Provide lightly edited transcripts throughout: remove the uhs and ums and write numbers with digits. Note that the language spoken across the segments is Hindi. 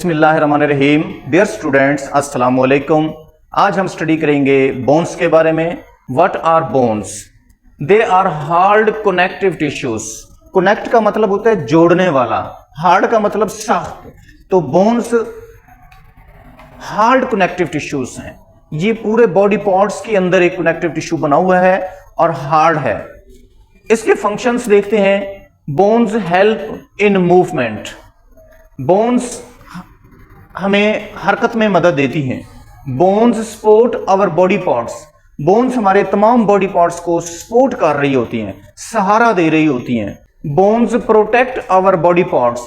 बिस्मिल्लाहिर्रहमानिर्रहीम। डियर स्टूडेंट्स, अस्सलाम वालेकुम। आज हम स्टडी करेंगे बोन्स के बारे में। What are bones? They are hard connective tissues. Connect का मतलब होता है जोड़ने वाला, हार्ड का मतलब सख्त। तो बोन्स हार्ड कनेक्टिव टिश्यूज हैं। ये पूरे बॉडी पार्ट्स के अंदर एक कनेक्टिव टिश्यू बना हुआ है और हार्ड है। इसके फंक्शंस देखते हैं। Bones help in movement. Bones हमें हरकत में मदद देती हैं। Bones support our body parts. Bones हमारे तमाम बॉडी पार्ट्स को सपोर्ट कर रही होती हैं, सहारा दे रही होती हैं। Bones protect our body parts.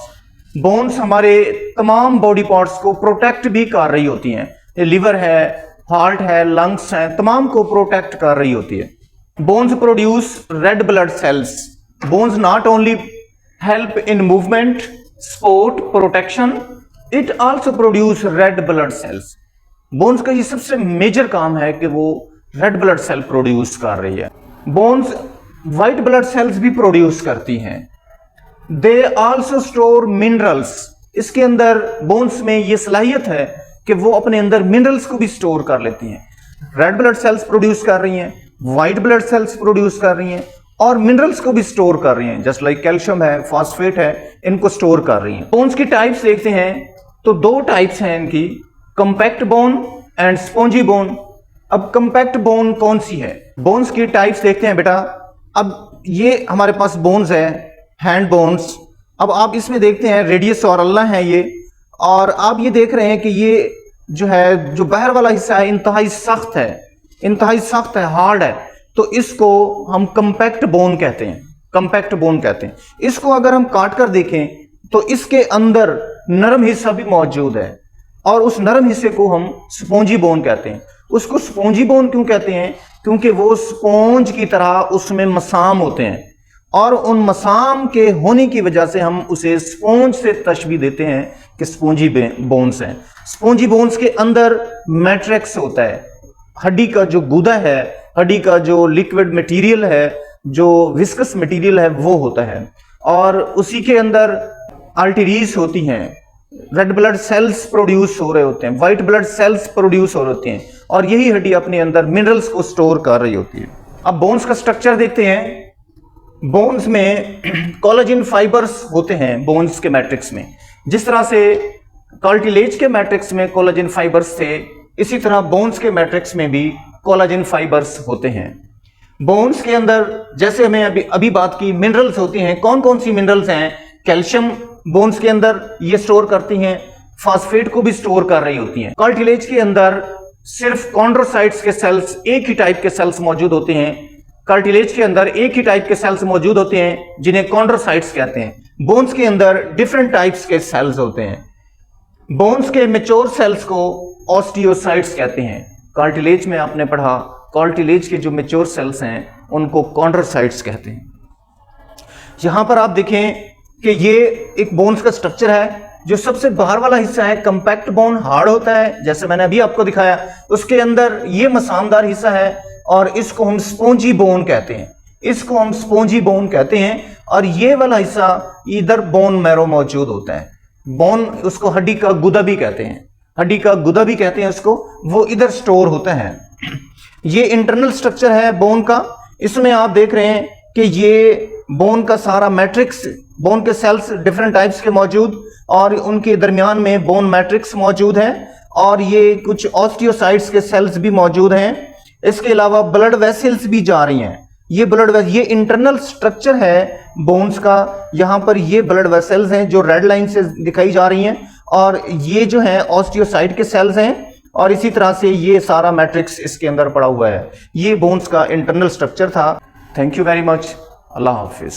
Bones हमारे तमाम बॉडी पार्ट्स को प्रोटेक्ट भी कर रही होती हैं। लिवर है, हार्ट है, लंग्स हैं, तमाम को प्रोटेक्ट कर रही होती है। Bones produce red blood cells. Bones not only help in movement, support, protection, it also produce red blood cells. Bones का ये सबसे मेजर काम है कि वो रेड ब्लड सेल प्रोड्यूस कर रही है। बोन्स व्हाइट ब्लड सेल्स भी प्रोड्यूस करती हैं। They also store minerals. इसके अंदर बोन्स में ये सलाहियत है कि वो अपने अंदर मिनरल्स को भी स्टोर कर लेती हैं। रेड ब्लड सेल्स प्रोड्यूस कर रही हैं, व्हाइट ब्लड सेल्स प्रोड्यूस कर रही हैं और मिनरल्स को भी स्टोर कर रही हैं। जस्ट लाइक कैल्शियम है, फॉस्फेट है, इनको स्टोर कर रही हैं। बोन्स की टाइप्स देखते हैं तो दो टाइप्स हैं इनकी, compact bone and spongy bone. अब कंपैक्ट बोन कौन सी है? बोन्स की टाइप्स देखते हैं बेटा। अब ये हमारे पास बोन्स है, हैंड बोन्स। अब आप इसमें देखते हैं रेडियस और अल्ला है ये, और आप ये देख रहे हैं कि ये जो है, जो बाहर वाला हिस्सा है, इंतहाई सख्त है, इंतहाई सख्त है, हार्ड है। तो इसको हम कंपैक्ट बोन कहते हैं, कंपैक्ट बोन कहते हैं। इसको अगर हम काट कर देखें तो इसके अंदर नरम हिस्सा भी मौजूद है और उस नरम हिस्से को हम स्पॉन्जी बोन कहते हैं। उसको स्पॉन्जी बोन क्यों कहते हैं? क्योंकि वो स्पॉन्ज की तरह उसमें मसाम होते हैं और उन मसाम के होने की वजह से हम उसे स्पॉन्ज से तशबीह देते हैं कि स्पॉन्जी बोन्स हैं। स्पॉन्जी बोन्स के अंदर मैट्रिक्स होता है, हड्डी का जो गूदा है, हड्डी का जो लिक्विड मटेरियल है, जो विस्कस मटेरियल है, वो होता है। और उसी के अंदर आर्टरीज होती हैं, रेड ब्लड सेल्स प्रोड्यूस हो रहे होते हैं, व्हाइट ब्लड सेल्स प्रोड्यूस हो रहे होते हैं, और यही हड्डी अपने अंदर मिनरल्स को स्टोर कर रही होती है। अब बोन्स का स्ट्रक्चर देखते हैं। बोन्स में कोलेजन फाइबर्स होते हैं। बोन्स के मैट्रिक्स में जिस तरह से कार्टिलेज के मैट्रिक्स में कोलेजन फाइबर्स थे, इसी तरह बोन्स के मैट्रिक्स में भी कोलेजन फाइबर्स होते हैं। बोन्स के अंदर जैसे हमें अभी बात की, मिनरल्स होती हैं। कौन कौन सी मिनरल्स हैं? कैल्शियम बोन्स के अंदर ये स्टोर करती हैं, फॉस्फेट को भी स्टोर कर रही होती हैं। कार्टिलेज के अंदर सिर्फ कॉन्ड्रोसाइट्स के सेल्स, एक ही टाइप के सेल्स मौजूद होते हैं। कार्टिलेज के अंदर एक ही टाइप के सेल्स मौजूद होते हैं जिन्हें कॉन्ड्रोसाइट्स कहते हैं। बोन्स के अंदर डिफरेंट टाइप्स के सेल्स होते हैं। बोन्स के मैच्योर सेल्स को ऑस्टियोसाइट्स कहते हैं। कार्टिलेज में आपने पढ़ा, कार्टिलेज के जो मैच्योर सेल्स हैं उनको कॉन्ड्रोसाइट्स कहते हैं। यहां पर आप देखें कि ये एक बोन्स का स्ट्रक्चर है। जो सबसे बाहर वाला हिस्सा है कंपैक्ट बोन, हार्ड होता है, जैसे मैंने अभी आपको दिखाया। उसके अंदर ये मसामदार हिस्सा है और इसको हम स्पॉन्जी बोन कहते हैं, इसको हम स्पॉन्जी बोन कहते हैं। और ये वाला हिस्सा इधर बोन मैरो मौजूद होता है। बोन, उसको हड्डी का गुदा भी कहते हैं, हड्डी का गुदा भी कहते हैं उसको, वो इधर स्टोर होता है। ये इंटरनल स्ट्रक्चर है बोन का। इसमें आप देख रहे हैं कि ये बोन का सारा मैट्रिक्स, बोन के सेल्स डिफरेंट टाइप्स के मौजूद, और उनके दरमियान में बोन मैट्रिक्स मौजूद है, और ये कुछ ऑस्टियोसाइट्स के सेल्स भी मौजूद हैं। इसके अलावा ब्लड वेसल्स भी जा रही हैं। ये इंटरनल स्ट्रक्चर है बोन्स का। यहाँ पर ये ब्लड वेसल्स हैं जो रेड लाइन से दिखाई जा रही हैं, और ये जो है ऑस्टियोसाइट के सेल्स हैं, और इसी तरह से ये सारा मैट्रिक्स इसके अंदर पड़ा हुआ है। ये बोन्स का इंटरनल स्ट्रक्चर था। Thank you very much. Allah Hafiz.